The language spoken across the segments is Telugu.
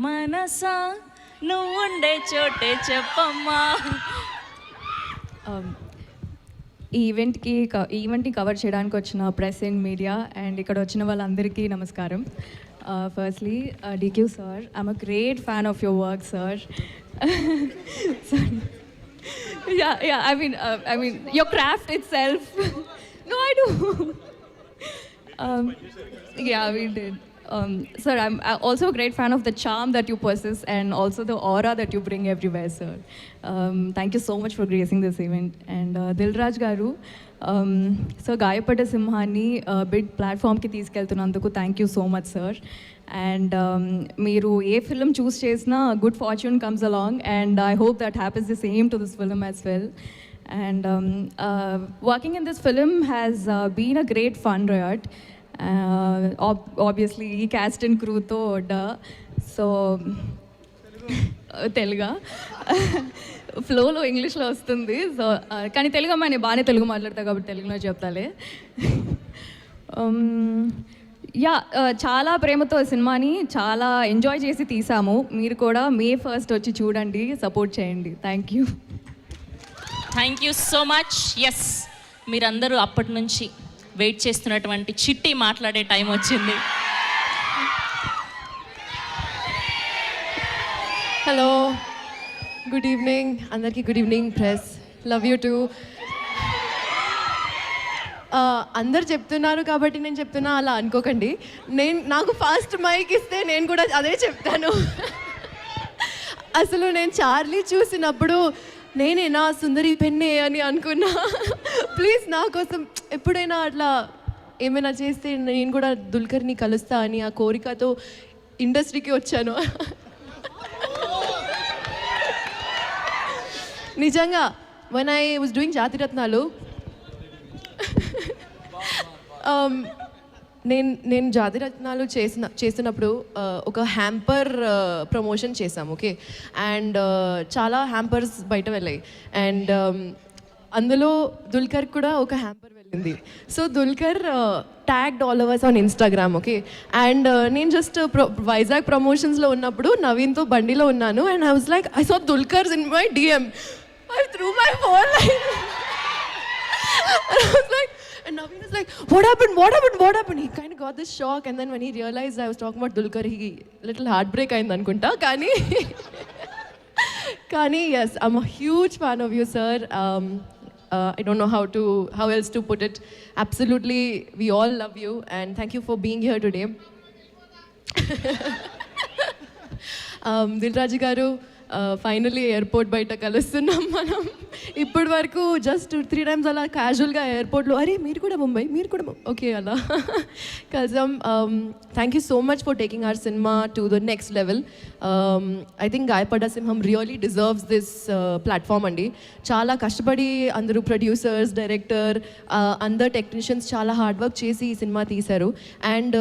మనసా నువ్వుండే చోటే చెప్పమ్మా. ఈ ఈవెంట్ని కవర్ చేయడానికి వచ్చిన ప్రెస్ అండ్ మీడియా అండ్ ఇక్కడ వచ్చిన వాళ్ళందరికీ నమస్కారం. Firstly DQ sir, I'm a great fan of your work sir. I mean your craft itself. No, I do. Yeah, we did. Sir, I'm also a great fan of the charm that you possess and also the aura that you bring everywhere, sir. Thank you so much for gracing this event. And Dilraj Garu, sir, Gayapada Simhani big platform ki తీసుకెళ్తున్నందుకు thank you so much, sir. And మీరు ఏ ఫిల్మ్ చూస్ చేసినా good fortune comes along, and I hope that happens the same to this film as well. And working in this film has been a great fun, right? Obviously ఈ క్యాస్ట్ అండ్ క్రూతో సో తెలుగా ఫ్లోలో ఇంగ్లీష్లో వస్తుంది. సో కానీ తెలుగు అమ్మాయి నేను బాగానే తెలుగు మాట్లాడతా కాబట్టి తెలుగులో చెప్తాలే. చాలా ప్రేమతో సినిమాని చాలా ఎంజాయ్ చేసి తీసాము. మీరు కూడా May 1st వచ్చి చూడండి, సపోర్ట్ చేయండి. Thank you so much. Yes, మీరందరూ అప్పటి నుంచి వెయిట్ చేస్తున్నటువంటి చిట్టి మాట్లాడే టైం వచ్చింది. హలో, గుడ్ ఈవినింగ్ అందరికీ. Good evening press, love you too. అందరు చెప్తున్నారు కాబట్టి నేను చెప్తున్నా, అలా అనుకోకండి. నాకు ఫాస్ట్ మైక్ ఇస్తే నేను కూడా అదే చెప్తాను. అసలు నేను చార్లీ చూసినప్పుడు నేనేనా సుందరి పెన్నే అని అనుకున్నా. ప్లీజ్ నా కోసం ఎప్పుడైనా అట్లా ఏమైనా చేస్తే నేను కూడా దుల్కర్ని కలుస్తా అని ఆ కోరికతో ఇండస్ట్రీకి వచ్చాను. నిజంగా when I was doing జాతిరత్నాలు, నేను జాతిరత్నాలు చేస్తున్నప్పుడు ఒక హ్యాంపర్ ప్రమోషన్ చేసాము. ఓకే, అండ్ చాలా హ్యాంపర్స్ బయట వెళ్ళాయి. అండ్ అందులో దుల్కర్ కూడా ఒక హ్యాంపర్ వెళ్ళింది. So Dulquer tagged all of us on Instagram. Okay, and నేను జస్ట్ వైజాగ్ ప్రమోషన్స్లో ఉన్నప్పుడు నవీన్తో బండిలో ఉన్నాను. And I was like, I saw దుల్కర్స్ in my DM. I threw my phone like and I was like, and Naveen was like, what happened? He kind of got this shock, and then when he realized I was talking about Dulquer, he little heartbreak ayindi anukunta. Kani yes, I'm a huge fan of you, sir. I don't know how else to put it. Absolutely, we all love you, and thank you for being here today. Dilraj garu, finally airport బయట కలుస్తున్నాం మనం. ఇప్పటి వరకు జస్ట్ 2-3 times అలా క్యాజువల్గా ఎయిర్పోర్ట్లో, అరే మీరు కూడా ముంబై, ఓకే అలా కలిసాం. Thank you so much for taking our cinema to the next level. I think గాయపడ్డ సింహం రియలీ డిజర్వ్స్ దిస్ ప్లాట్ఫామ్ అండి. చాలా కష్టపడి అందరూ ప్రొడ్యూసర్స్, డైరెక్టర్, అందరు టెక్నీషియన్స్ చాలా హార్డ్ వర్క్ చేసి ఈ సినిమా తీశారు. అండ్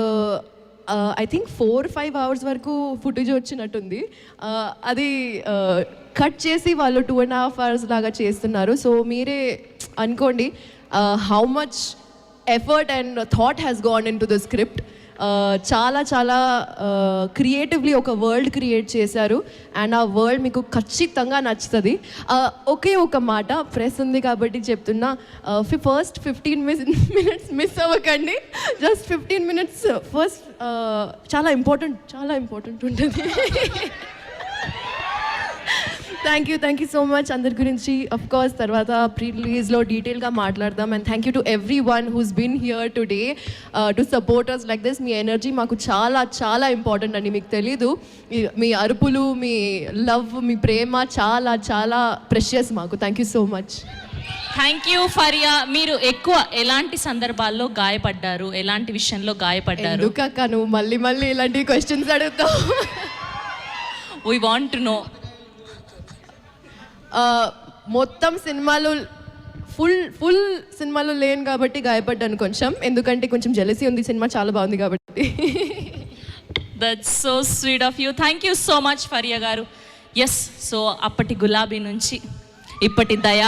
ఐ థింక్ 4-5 hours వరకు ఫుటేజ్ వచ్చినట్టుంది. అది కట్ చేసి వాళ్ళు 2.5 hours లాగా చేస్తున్నారు. సో మీరే అనుకోండి how much effort and thought has gone in to the script. చాలా చాలా క్రియేటివ్లీ ఒక వరల్డ్ క్రియేట్ చేశారు. అండ్ ఆ వరల్డ్ మీకు ఖచ్చితంగా నచ్చుతుంది. ఒకే ఒక మాట, ప్రెస్ ఉంది కాబట్టి చెప్తున్నా, ఫస్ట్ 15 minutes మిస్ అవ్వకండి. జస్ట్ 15 minutes ఫస్ట్ చాలా ఇంపార్టెంట్ ఉంటుంది. Thank you so much. అందరి గురించి అఫ్ కోర్స్ తర్వాత ప్రీ రిలీజ్లో డీటెయిల్గా మాట్లాడదాం. And thank you to everyone who's been here today to support us like this. మీ ఎనర్జీ మాకు చాలా చాలా ఇంపార్టెంట్ అండి. మీకు తెలీదు, మీ అరుపులు, మీ లవ్, మీ ప్రేమ చాలా చాలా ప్రెషియస్ మాకు. Thank you so much. Thank you Faria. మీరు ఎక్కువ ఎలాంటి సందర్భాల్లో గాయపడ్డారు, ఎలాంటి విషయంలో గాయపడ్డారు? ఎందుకక్క నువ్వు మళ్ళీ ఇలాంటి క్వశ్చన్స్ అడుగుతావు? We want to know. మొత్తం సినిమాలో ఫుల్ సినిమాలో లేను కాబట్టి గాయపడ్డాను కొంచెం, ఎందుకంటే కొంచెం జెలసీ ఉంది. సినిమా చాలా బాగుంది కాబట్టి. That's so sweet of you. Thank you so much Faria గారు. ఎస్, సో అప్పటి గులాబీ నుంచి ఇప్పటి దయా